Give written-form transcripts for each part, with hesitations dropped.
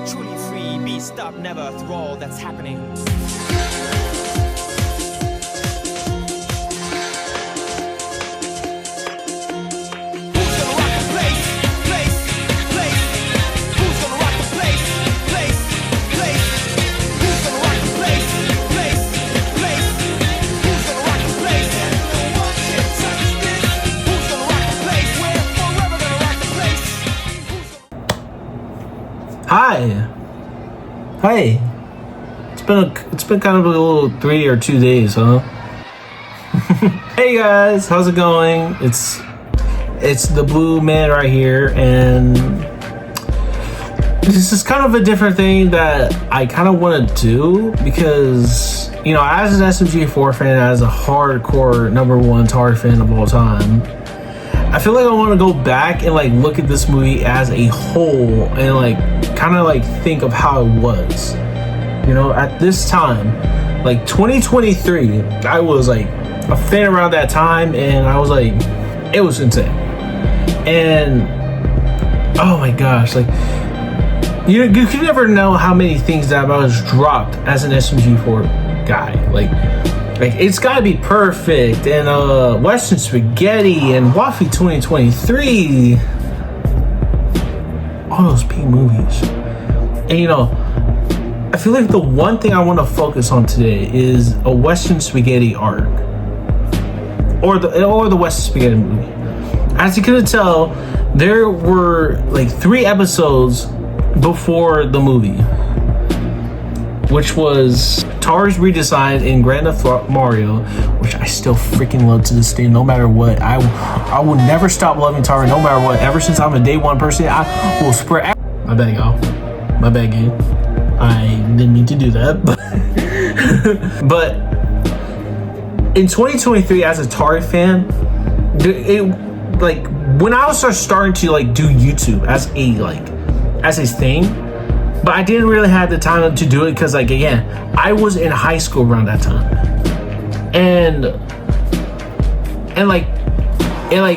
Truly free, be stopped never through all that's happening. Hi. Hey. It's been kind of a little 3 or 2 days, huh? Hey guys, how's it going? It's the Blue Man right here, and this is kind of a different thing that I kind of want to do because, you know, as an SMG4 fan, as a hardcore #1 Tar fan of all time, I feel like I want to go back and like look at this movie as a whole and like kind of like think of how it was, you know, at this time, like 2023. I was like a fan around that time, and I was like, it was insane. And oh my gosh, like you could never know how many things that I was dropped as an SMG4 guy. Like it's gotta be perfect, and Western Spaghetti and Waffy 2023, all those P movies. And you know, I feel like the one thing I want to focus on today is a Western Spaghetti arc, or the Western Spaghetti movie. As you could tell, there were like 3 episodes before the movie, which was Tar's redesign in Grand Theft Mario, which I still freaking love to this day. No matter what, I will never stop loving Tar, no matter what. Ever since I'm a day one person, I will spread. My bad, y'all. My bad, game. I didn't mean to do that, but in 2023, as a Tar fan, it like when I was starting to like do YouTube as a thing. But I didn't really have the time to do it because, like, again, I was in high school around that time, and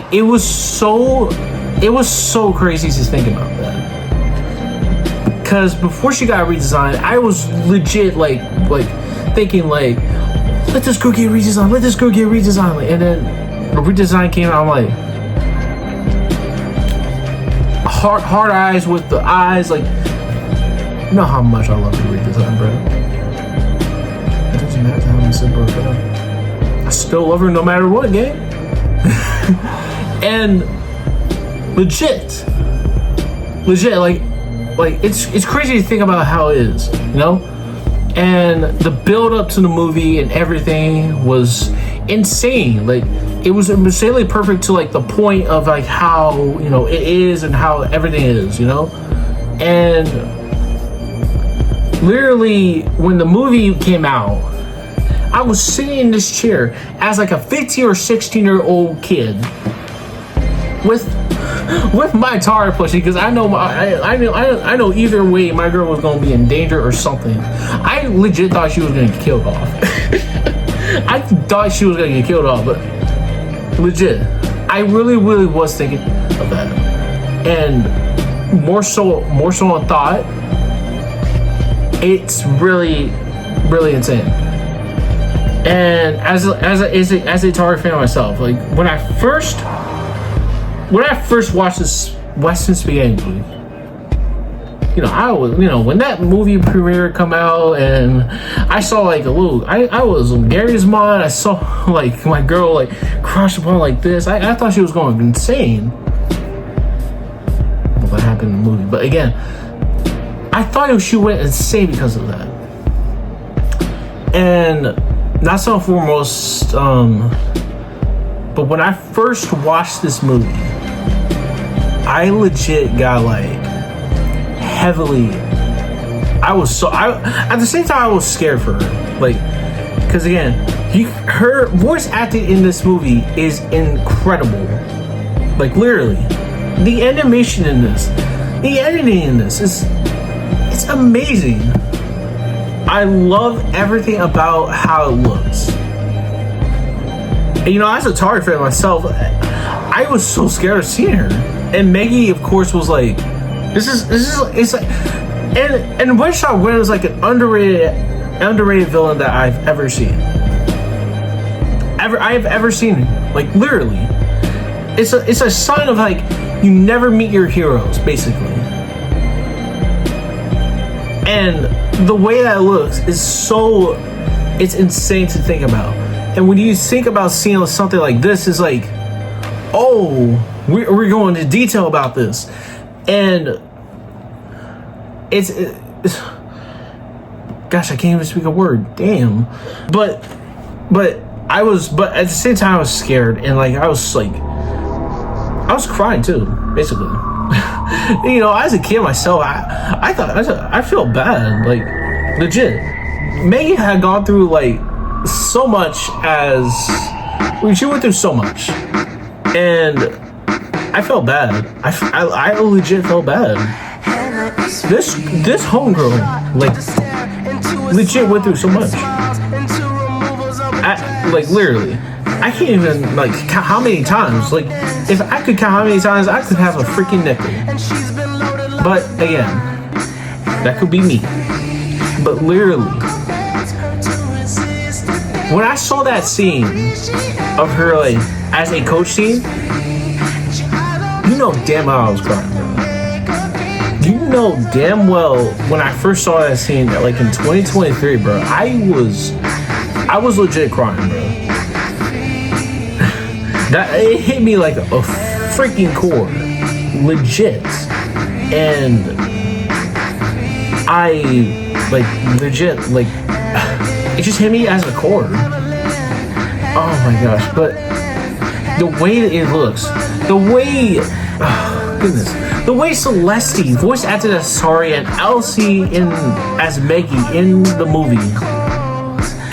it was so crazy to think about that. Because before she got redesigned, I was legit like thinking like, let this girl get redesigned, and then the redesign came out. I'm like, hard eyes with the eyes, like. You know how much I love the redesign, bro. It doesn't matter how many simple, bro. I still love her no matter what, gang. And legit, like it's crazy to think about how it is, you know. And the build up to the movie and everything was insane. Like it was insanely perfect to like the point of like how, you know, it is and how everything is, you know. And literally, when the movie came out, I was sitting in this chair as like a 15 or 16-year-old kid with my Tar plushie, because I know either way my girl was gonna be in danger or something. I legit thought she was gonna get killed off. I thought she was gonna get killed off, but legit, I really was thinking of that, and more so on thought. It's really insane. And as a Tar fan myself, like when I first watched this Western Spaghetti movie, you know, I was, you know, when that movie premiere come out, and I saw like a little, I was on Gary's mod. I saw like my girl like crush upon like this. I thought she was going insane. Well, that happened in the movie, but again, I thought she went insane because of that. And not so foremost, but when I first watched this movie, I legit got like heavily. At the same time I was scared for her, like, because again, her voice acting in this movie is incredible. Like literally, the animation in this, the editing in this is. It's amazing. I love everything about how it looks. And you know, as a Tar fan myself, I was so scared of seeing her. And Maggie, of course, was like, it's like And Witchshot Gwen is like an underrated villain that I've ever seen. I've ever seen. Like, literally. It's a sign of like you never meet your heroes, basically. And the way that looks is so, it's insane to think about. And when you think about seeing something like this, it's like, oh, we're going into detail about this. And it's gosh, I can't even speak a word. Damn. But at the same time I was scared, and like I was crying too, basically. You know, as a kid myself, I thought I feel bad, like legit. Maggie had gone through like so much she went through so much, and I felt bad. I legit felt bad. This homegirl like legit went through so much. Like literally, I can't even like count how many times. Like if I could count how many times, I could have a freaking nickel. But again, that could be me. But literally, when I saw that scene of her like as a coach scene, you know damn well I was crying, bro. You know damn well when I first saw that scene, like in 2023, bro, I was legit crying, bro. That it hit me like a freaking core, legit, and I like legit like it just hit me as a core. Oh my gosh! But the way that it looks, the way, goodness. The way Celeste, voice acted as Sari, and Elsie as Maggie in the movie,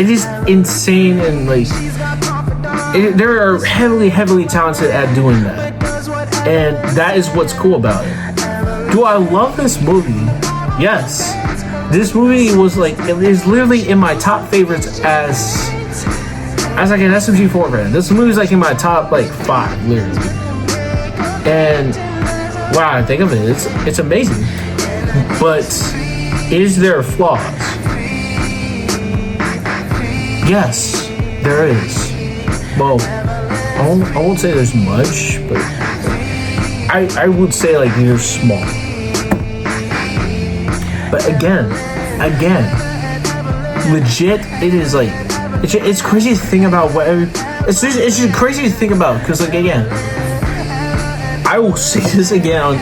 it is insane, and like they are heavily talented at doing that, and that is what's cool about it. Do I love this movie? Yes, this movie was like, it is literally in my top favorites as like an SMG4 fan. This movie is like in my top like 5, literally, and. Wow, I think of it, it's amazing. But is there flaws? Yes, there is. Well, I won't say there's much, but I would say like they're small. But again, legit, it is like it's crazy to think about it's just crazy to think about, because like again, I will say this again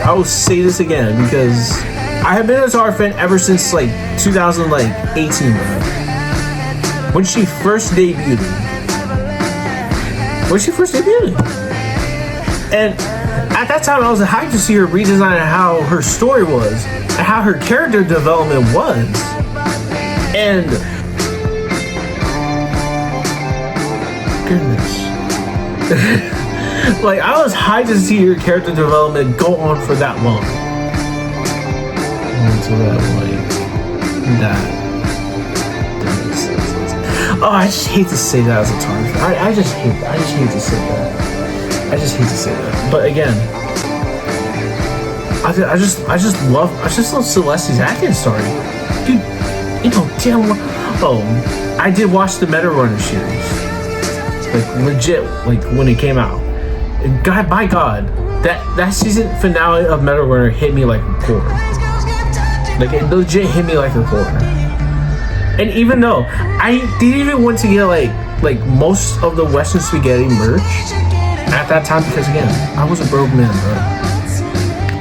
because I have been a Tar fan ever since like 2018, bro. When she first debuted. And at that time I was hyped to see her redesign how her story was and how her character development was. And goodness. Like, I was hyped to see your character development go on for that long. Oh, I just hate to say that as a Tar fan. I just hate to say that. But again, I just love Celeste's acting story. Dude, you know damn well. Oh, I did watch the Meta Runner series. Like legit, like when it came out. God, by God, that season finale of Meta Runner hit me like a core. Like it legit hit me like a core. And even though I didn't even want to get like most of the Western Spaghetti merch at that time, because again, I was a broke man, bro.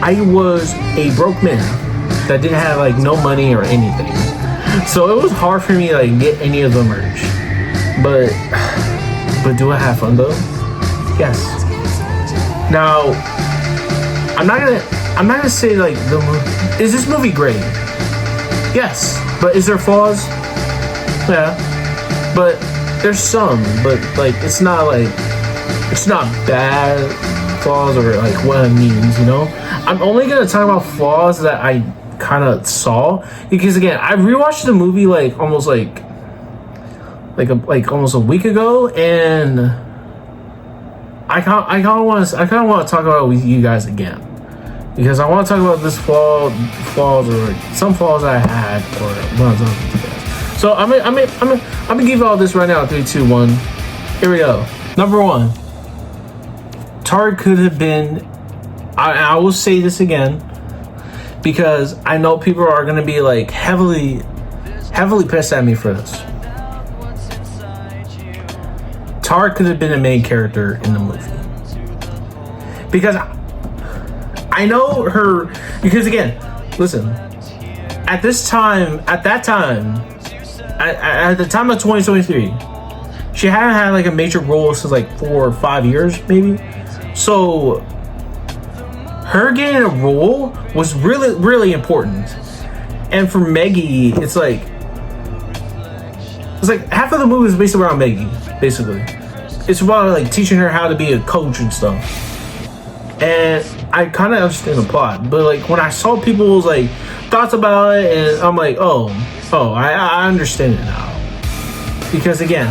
I was a broke man that didn't have like no money or anything. So it was hard for me to like get any of the merch. But do I have fun though? Yes. Now, I'm not gonna say like is this movie great? Yes, but is there flaws? Yeah, but there's some, but like it's not bad flaws or like what it means, you know. I'm only gonna talk about flaws that I kind of saw, because again, I rewatched the movie like almost almost a week ago, and I kind of want to talk about it with you guys again, because I want to talk about this flaws or like some flaws I had or when I was talking to you guys. So I'm gonna give you all this right now. 3, 2, 1. Here we go. Number 1. Tari could have been. I will say this again because I know people are gonna be like heavily pissed at me for this. Tara could have been a main character in the movie because I know her. Because again, listen, at the time of 2023, she hadn't had like a major role since like 4 or 5 years, maybe. So her getting a role was really, really important. And for Maggie, it's like half of the movie is based around Maggie, basically. It's about like teaching her how to be a coach and stuff. And I kind of understand the plot, but like when I saw people's like thoughts about it, and I'm like, I understand it now. Because again,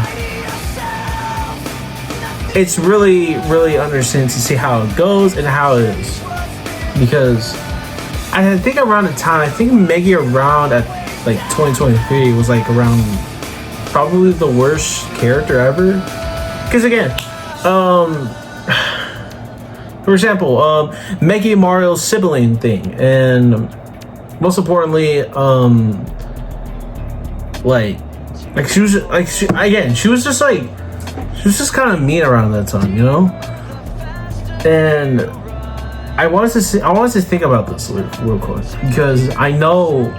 it's really, really understanding to see how it goes and how it is. Because I think around the time, I think Maggie around at like 2023 was like around probably the worst character ever. Because again, for example, Maggie and Mario's sibling thing, and most importantly, she was just kind of mean around that time, you know. And I wanted to think about this real quick because I know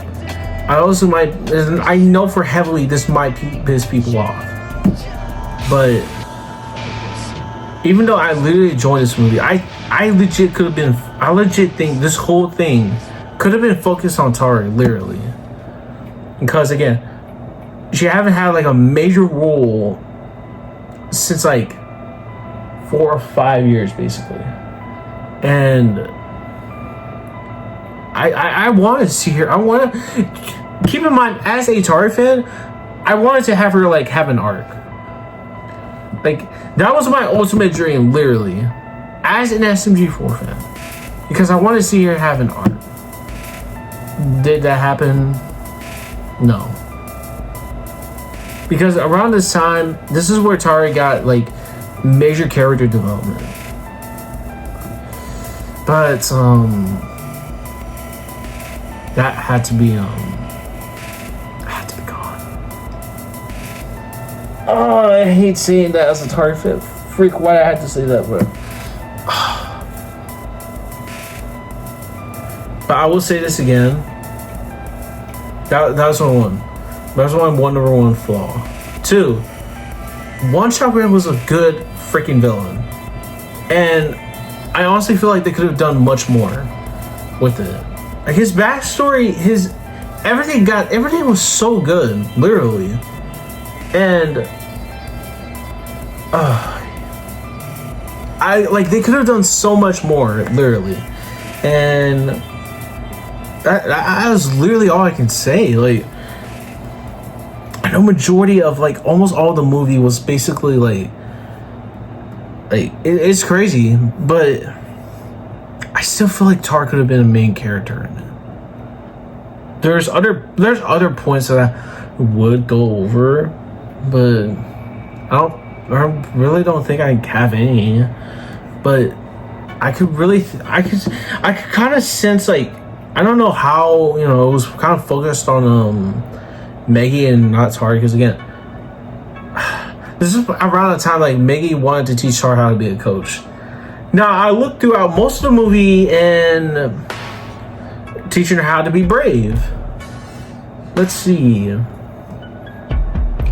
for heavily this might piss people off, but even though I literally joined this movie, I legit think this whole thing could have been focused on Tari, literally. Because again, she haven't had like a major role since like 4 or 5 years, basically. And I want to see her. I want to keep in mind, as a Tari fan, I wanted to have her like have an arc. Like, that was my ultimate dream, literally, as an SMG4 fan, because I want to see her have an arc. Did that happen? No. Because around this time, this is where Tari got like major character development. But that had to be gone. Oh, I hate saying that as a Tari fan. Freak, why I had to say that, bro. But I will say this again. That was one. That was my number one flaw. 2, One Shot Man was a good freaking villain, and I honestly feel like they could have done much more with it. Like his backstory, everything was so good, literally. And they could have done so much more, literally. And that was literally all I can say. Like, I know majority of like almost all the movie was basically like it's crazy, but I still feel like Tari could have been a main character in it. There's other points that I would go over, but I really don't think I have any. But I could kind of sense, like, I don't know how, it was kind of focused on Maggie and not Tari, because again, this is around the time like Maggie wanted to teach Tari how to be a coach. Now I looked throughout most of the movie and teaching her how to be brave. Let's see. I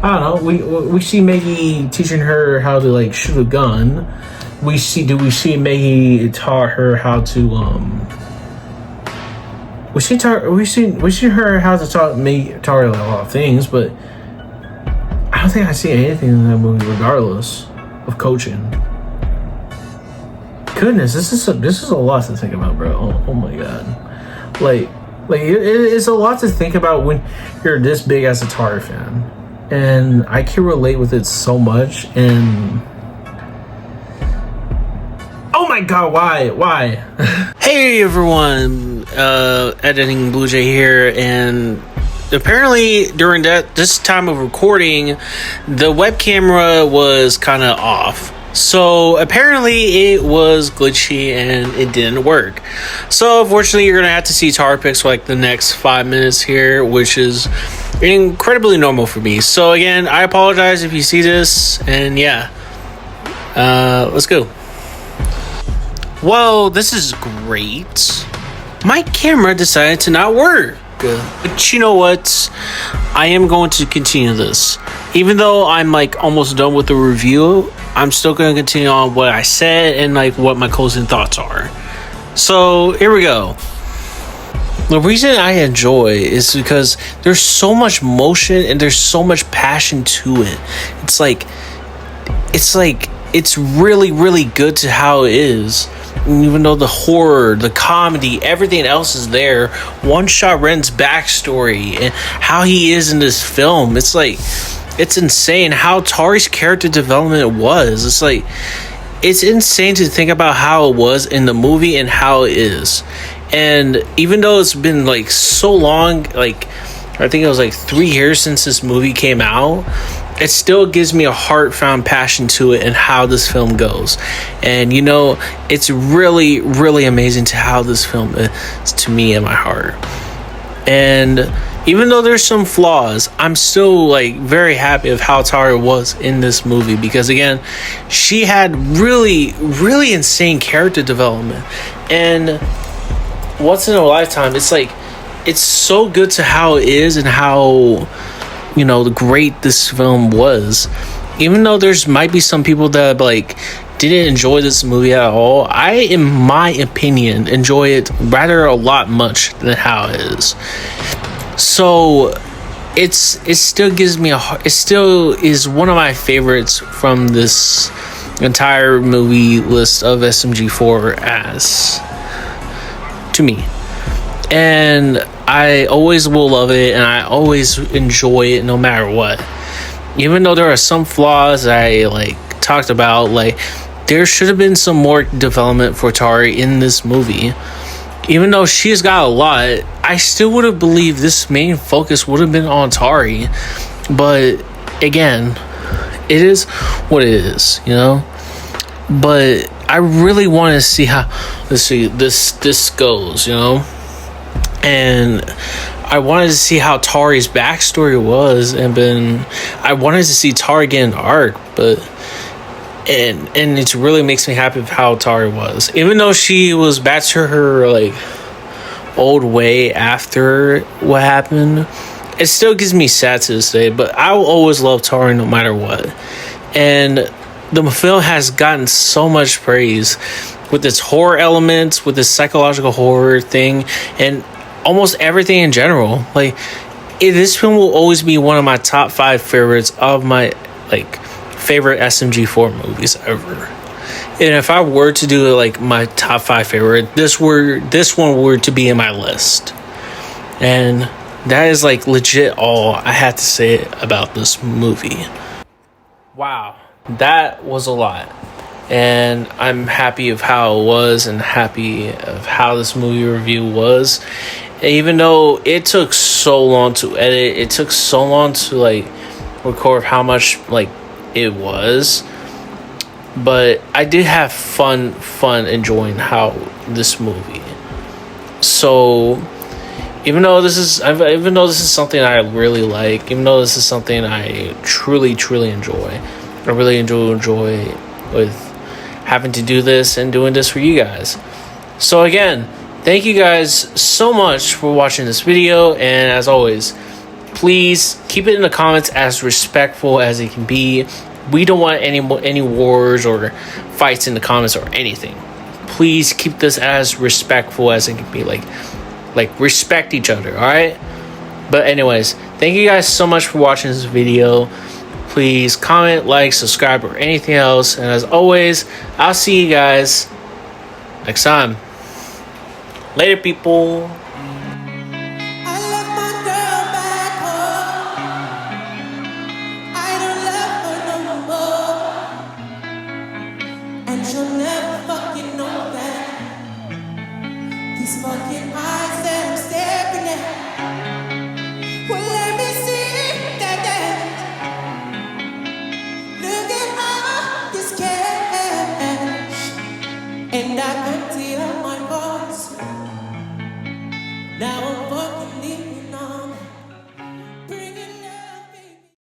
don't know. We see Maggie teaching her how to like shoot a gun. We see Maggie taught her how to we see her how to taught Tari a lot of things, but I don't think I see anything in that movie regardless of coaching. Goodness, this is a lot to think about, bro. Oh my god. Like it's a lot to think about when you're this big as a Tari fan. And I can relate with it so much. And oh my my god, why? Hey everyone, editing Blue Jay here, and apparently during this time of recording, the web camera was kind of off. So apparently it was glitchy and it didn't work. So unfortunately you're gonna have to see Tar Picks for like the next 5 minutes here, which is incredibly normal for me. So again, I apologize if you see this, and yeah, let's go. Well, this is great. My camera decided to not work. But you know what? I am going to continue this. Even though I'm like almost done with the review, I'm still going to continue on what I said and like what my closing thoughts are. So here we go. The reason I enjoy is because there's so much motion and there's so much passion to it. It's really, really good to how it is. Even though the horror, the comedy, everything else is there, One Shot Ren's backstory and how he is in this film, it's insane how Tari's character development was. It's insane to think about how it was in the movie and how it is. And even though it's been like so long, like I think it was like 3 years since this movie came out, it still gives me a heartfelt passion to it and how this film goes. And you know, it's really, really amazing to how this film is to me in my heart. And even though there's some flaws, I'm still like very happy of how Tara was in this movie, because again, she had really, really insane character development. And once in a lifetime, it's so good to how it is and how, you know, great this film was. Even though there's might be some people that like didn't enjoy this movie at all, I, in my opinion, enjoy it rather a lot much than how it is. So it still gives me it still is one of my favorites from this entire movie list of SMG4 as to me. And I always will love it, and I always enjoy it no matter what. Even though there are some flaws I like talked about, like there should have been some more development for Tari in this movie. Even though she's got a lot, I still would have believed this main focus would have been on Tari. But again, it is what it is, you know? But I really want to see how this goes, you know? And I wanted to see how Tari's backstory was, I wanted to see Tari get an arc, but and it really makes me happy with how Tari was. Even though she was back to her like old way after what happened, it still gives me sad to this day, but I will always love Tari no matter what. And the film has gotten so much praise with its horror elements, with its psychological horror thing, and almost everything in general. Like this film will always be one of my top 5 favorites of my like favorite SMG4 movies ever. And if I were to do like my top 5 favorite, this one were to be in my list. And that is like legit all I had to say about this movie. Wow, that was a lot. And I'm happy of how it was and happy of how this movie review was. Even though it took so long to edit, it took so long to like record how much like it was, but I did have fun enjoying how this movie. So even though this is something I really like, even though this is something I truly enjoy, I really enjoy with having to do this and doing this for you guys. So again, thank you guys so much for watching this video, and as always, please keep it in the comments as respectful as it can be. We don't want any wars or fights in the comments or anything. Please keep this as respectful as it can be. Like respect each other, all right? But anyways, thank you guys so much for watching this video. Please comment, like, subscribe, or anything else. And as always, I'll see you guys next time. Later, people. She'll never fucking know. Now